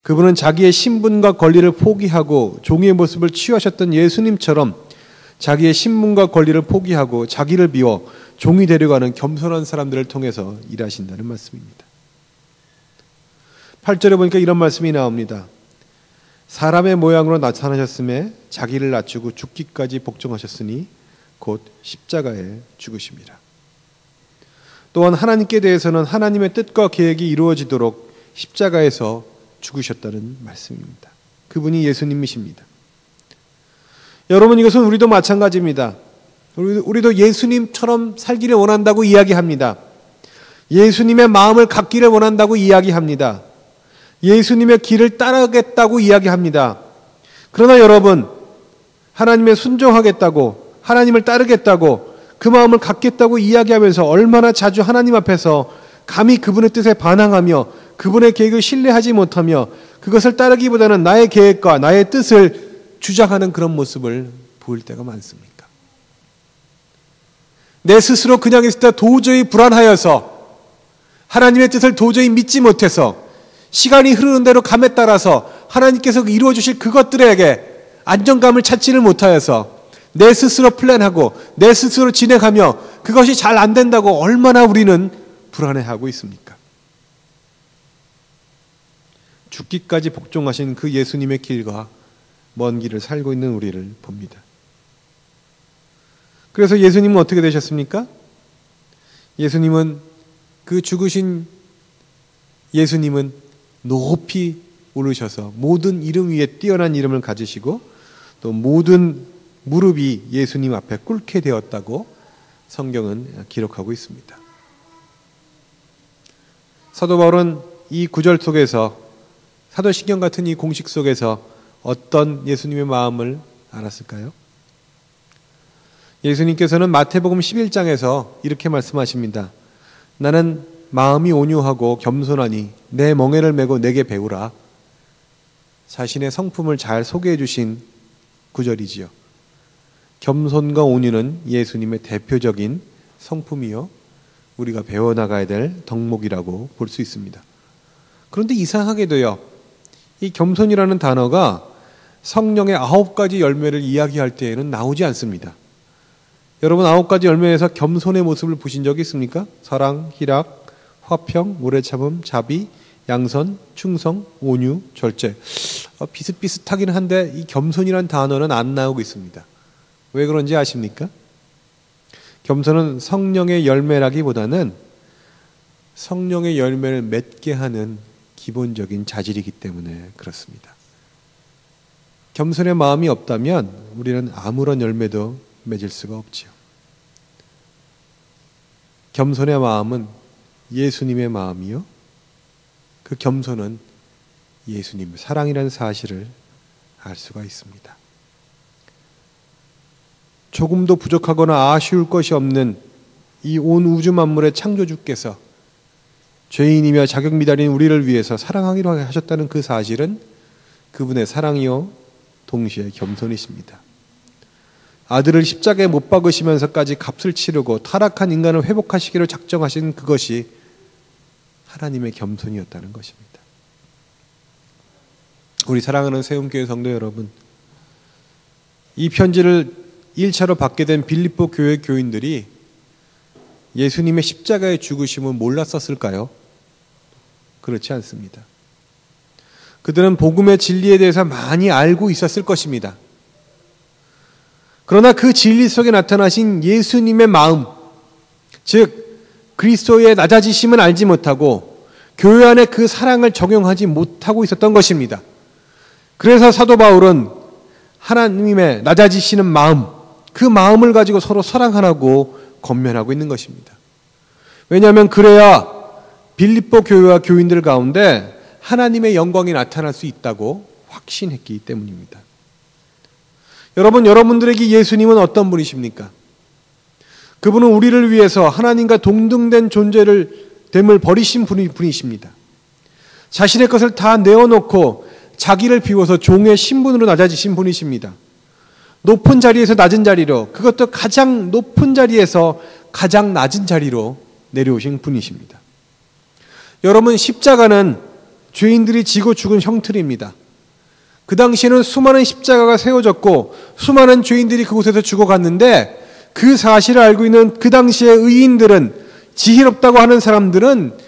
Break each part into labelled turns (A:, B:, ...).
A: 그분은 자기의 신분과 권리를 포기하고 종의 모습을 취하셨던 예수님처럼 자기의 신분과 권리를 포기하고 자기를 비워 종이 되려가는 겸손한 사람들을 통해서 일하신다는 말씀입니다. 8절에 보니까 이런 말씀이 나옵니다. 사람의 모양으로 나타나셨음에 자기를 낮추고 죽기까지 복종하셨으니 곧 십자가에 죽으심이라. 또한 하나님께 대해서는 하나님의 뜻과 계획이 이루어지도록 십자가에서 죽으셨다는 말씀입니다. 그분이 예수님이십니다. 여러분, 이것은 우리도 마찬가지입니다. 우리도 예수님처럼 살기를 원한다고 이야기합니다. 예수님의 마음을 갖기를 원한다고 이야기합니다. 예수님의 길을 따르겠다고 이야기합니다. 그러나 여러분, 하나님의 순종하겠다고, 하나님을 따르겠다고, 그 마음을 갖겠다고 이야기하면서 얼마나 자주 하나님 앞에서 감히 그분의 뜻에 반항하며 그분의 계획을 신뢰하지 못하며 그것을 따르기보다는 나의 계획과 나의 뜻을 주장하는 그런 모습을 보일 때가 많습니까? 내 스스로 그냥 있을 때 도저히 불안하여서 하나님의 뜻을 도저히 믿지 못해서 시간이 흐르는 대로 감에 따라서 하나님께서 이루어 주실 그것들에게 안정감을 찾지를 못하여서 내 스스로 플랜하고 내 스스로 진행하며 그것이 잘 안 된다고 얼마나 우리는 불안해하고 있습니까? 죽기까지 복종하신 그 예수님의 길과 먼 길을 살고 있는 우리를 봅니다. 그래서 예수님은 어떻게 되셨습니까? 예수님은 그 죽으신 예수님은 높이 오르셔서 모든 이름 위에 뛰어난 이름을 가지시고 또 모든 무릎이 예수님 앞에 꿇게 되었다고 성경은 기록하고 있습니다. 사도 바울은 이 구절 속에서 사도신경 같은 이 공식 속에서 어떤 예수님의 마음을 알았을까요? 예수님께서는 마태복음 11장에서 이렇게 말씀하십니다. 나는 마음이 온유하고 겸손하니 내 멍에를 메고 내게 배우라. 자신의 성품을 잘 소개해 주신 구절이지요. 겸손과 온유는 예수님의 대표적인 성품이요, 우리가 배워나가야 될 덕목이라고 볼 수 있습니다. 그런데 이상하게도요, 이 겸손이라는 단어가 성령의 9가지 열매를 이야기할 때에는 나오지 않습니다. 여러분, 9가지 열매에서 겸손의 모습을 보신 적이 있습니까? 사랑, 희락, 화평, 오래 참음, 자비, 양선, 충성, 온유, 절제. 비슷비슷하긴 한데 이 겸손이라는 단어는 안 나오고 있습니다. 왜 그런지 아십니까? 겸손은 성령의 열매라기보다는 성령의 열매를 맺게 하는 기본적인 자질이기 때문에 그렇습니다. 겸손의 마음이 없다면 우리는 아무런 열매도 맺을 수가 없지요. 겸손의 마음은 예수님의 마음이요, 그 겸손은 예수님의 사랑이라는 사실을 알 수가 있습니다. 조금도 부족하거나 아쉬울 것이 없는 이 온 우주 만물의 창조주께서 죄인이며 자격 미달인 우리를 위해서 사랑하기로 하셨다는 그 사실은 그분의 사랑이요 동시에 겸손이십니다. 아들을 십자가에 못 박으시면서까지 값을 치르고 타락한 인간을 회복하시기로 작정하신 그것이 하나님의 겸손이었다는 것입니다. 우리 사랑하는 세움교회 성도 여러분, 이 편지를 1차로 받게 된 빌립보 교회 교인들이 예수님의 십자가의 죽으심을 몰랐었을까요? 그렇지 않습니다. 그들은 복음의 진리에 대해서 많이 알고 있었을 것입니다. 그러나 그 진리 속에 나타나신 예수님의 마음, 즉 그리스도의 낮아지심은 알지 못하고 교회 안에 그 사랑을 적용하지 못하고 있었던 것입니다. 그래서 사도 바울은 하나님의 낮아지시는 마음, 그 마음을 가지고 서로 사랑하라고 권면하고 있는 것입니다. 왜냐하면 그래야 빌립보 교회와 교인들 가운데 하나님의 영광이 나타날 수 있다고 확신했기 때문입니다. 여러분, 여러분들에게 예수님은 어떤 분이십니까? 그분은 우리를 위해서 하나님과 동등된 됨을 버리신 분이십니다. 자신의 것을 다 내어놓고 자기를 비워서 종의 신분으로 낮아지신 분이십니다. 높은 자리에서 낮은 자리로, 그것도 가장 높은 자리에서 가장 낮은 자리로 내려오신 분이십니다. 여러분, 십자가는 죄인들이 지고 죽은 형틀입니다. 그 당시에는 수많은 십자가가 세워졌고 수많은 죄인들이 그곳에서 죽어갔는데 그 사실을 알고 있는 그 당시의 의인들은, 지혜롭다고 하는 사람들은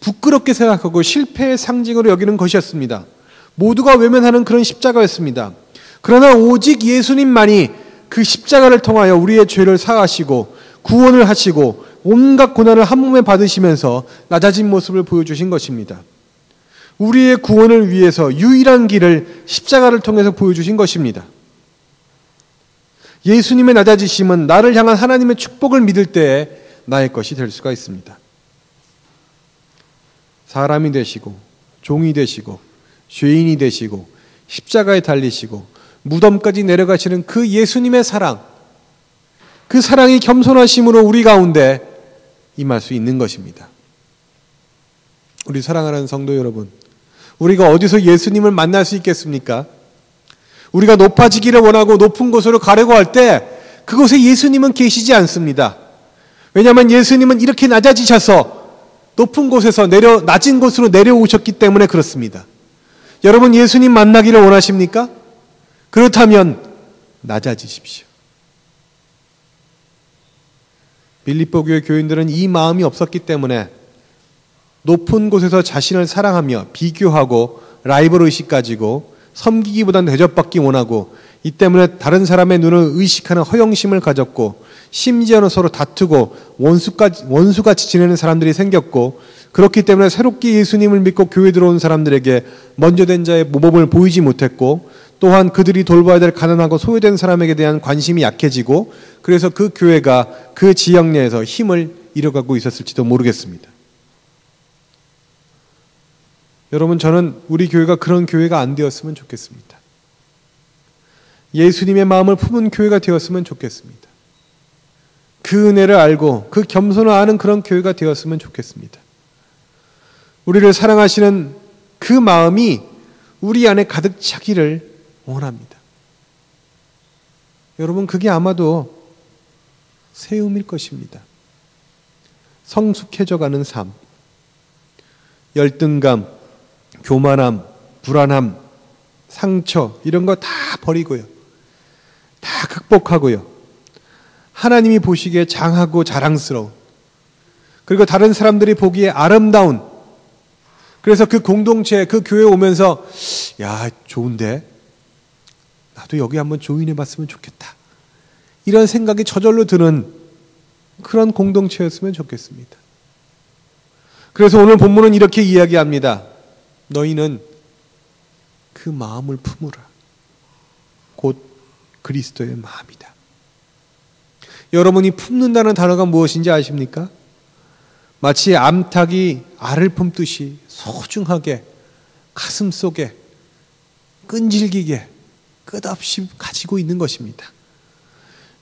A: 부끄럽게 생각하고 실패의 상징으로 여기는 것이었습니다. 모두가 외면하는 그런 십자가였습니다. 그러나 오직 예수님만이 그 십자가를 통하여 우리의 죄를 사하시고 구원을 하시고 온갖 고난을 한 몸에 받으시면서 낮아진 모습을 보여주신 것입니다. 우리의 구원을 위해서 유일한 길을 십자가를 통해서 보여주신 것입니다. 예수님의 낮아지심은 나를 향한 하나님의 축복을 믿을 때에 나의 것이 될 수가 있습니다. 사람이 되시고 종이 되시고 죄인이 되시고 십자가에 달리시고 무덤까지 내려가시는 그 예수님의 사랑, 그 사랑이 겸손하심으로 우리 가운데 임할 수 있는 것입니다. 우리 사랑하는 성도 여러분, 우리가 어디서 예수님을 만날 수 있겠습니까? 우리가 높아지기를 원하고 높은 곳으로 가려고 할 때 그곳에 예수님은 계시지 않습니다. 왜냐하면 예수님은 이렇게 낮아지셔서 높은 곳에서 낮은 곳으로 내려오셨기 때문에 그렇습니다. 여러분, 예수님 만나기를 원하십니까? 그렇다면 낮아지십시오. 빌립보 교회 교인들은 이 마음이 없었기 때문에 높은 곳에서 자신을 사랑하며 비교하고 라이벌 의식 가지고 섬기기보단 대접받기 원하고, 이 때문에 다른 사람의 눈을 의식하는 허영심을 가졌고, 심지어는 서로 다투고 원수같이 지내는 사람들이 생겼고, 그렇기 때문에 새롭게 예수님을 믿고 교회 들어온 사람들에게 먼저 된 자의 모범을 보이지 못했고, 또한 그들이 돌봐야 될 가난하고 소외된 사람에게 대한 관심이 약해지고, 그래서 그 교회가 그 지역 내에서 힘을 잃어가고 있었을지도 모르겠습니다. 여러분, 저는 우리 교회가 그런 교회가 안 되었으면 좋겠습니다. 예수님의 마음을 품은 교회가 되었으면 좋겠습니다. 그 은혜를 알고 그 겸손을 아는 그런 교회가 되었으면 좋겠습니다. 우리를 사랑하시는 그 마음이 우리 안에 가득 차기를 원합니다. 여러분, 그게 아마도 세움일 것입니다. 성숙해져가는 삶, 열등감, 교만함, 불안함, 상처, 이런 거 다 버리고요. 다 극복하고요. 하나님이 보시기에 장하고 자랑스러운, 그리고 다른 사람들이 보기에 아름다운, 그래서 그 공동체, 그 교회에 오면서 야, 좋은데? 나도 여기 한번 조인해봤으면 좋겠다. 이런 생각이 저절로 드는 그런 공동체였으면 좋겠습니다. 그래서 오늘 본문은 이렇게 이야기합니다. 너희는 그 마음을 품으라. 곧 그리스도의 마음이다. 여러분이 품는다는 단어가 무엇인지 아십니까? 마치 암탉이 알을 품듯이 소중하게 가슴 속에 끈질기게 끝없이 가지고 있는 것입니다.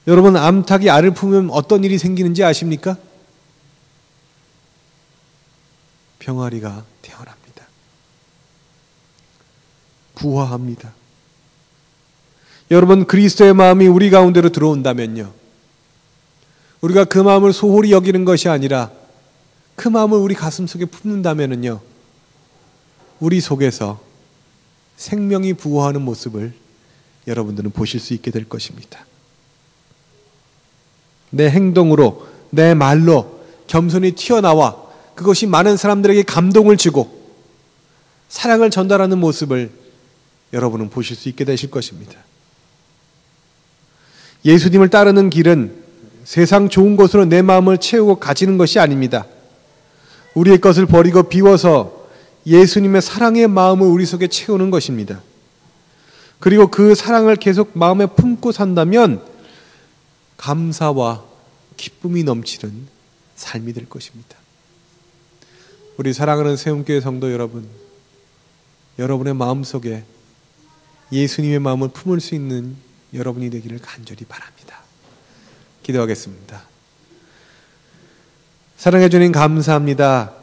A: 여러분, 암탉이 알을 품으면 어떤 일이 생기는지 아십니까? 병아리가 태어납니다. 부화합니다. 여러분, 그리스도의 마음이 우리 가운데로 들어온다면요, 우리가 그 마음을 소홀히 여기는 것이 아니라 그 마음을 우리 가슴 속에 품는다면요, 우리 속에서 생명이 부화하는 모습을 여러분들은 보실 수 있게 될 것입니다. 내 행동으로, 내 말로 겸손히 튀어나와 그것이 많은 사람들에게 감동을 주고 사랑을 전달하는 모습을 여러분은 보실 수 있게 되실 것입니다. 예수님을 따르는 길은 세상 좋은 것으로 내 마음을 채우고 가지는 것이 아닙니다. 우리의 것을 버리고 비워서 예수님의 사랑의 마음을 우리 속에 채우는 것입니다. 그리고 그 사랑을 계속 마음에 품고 산다면 감사와 기쁨이 넘치는 삶이 될 것입니다. 우리 사랑하는 세움교회 성도 여러분, 여러분의 마음속에 예수님의 마음을 품을 수 있는 여러분이 되기를 간절히 바랍니다. 기도하겠습니다. 사랑해 주님 감사합니다.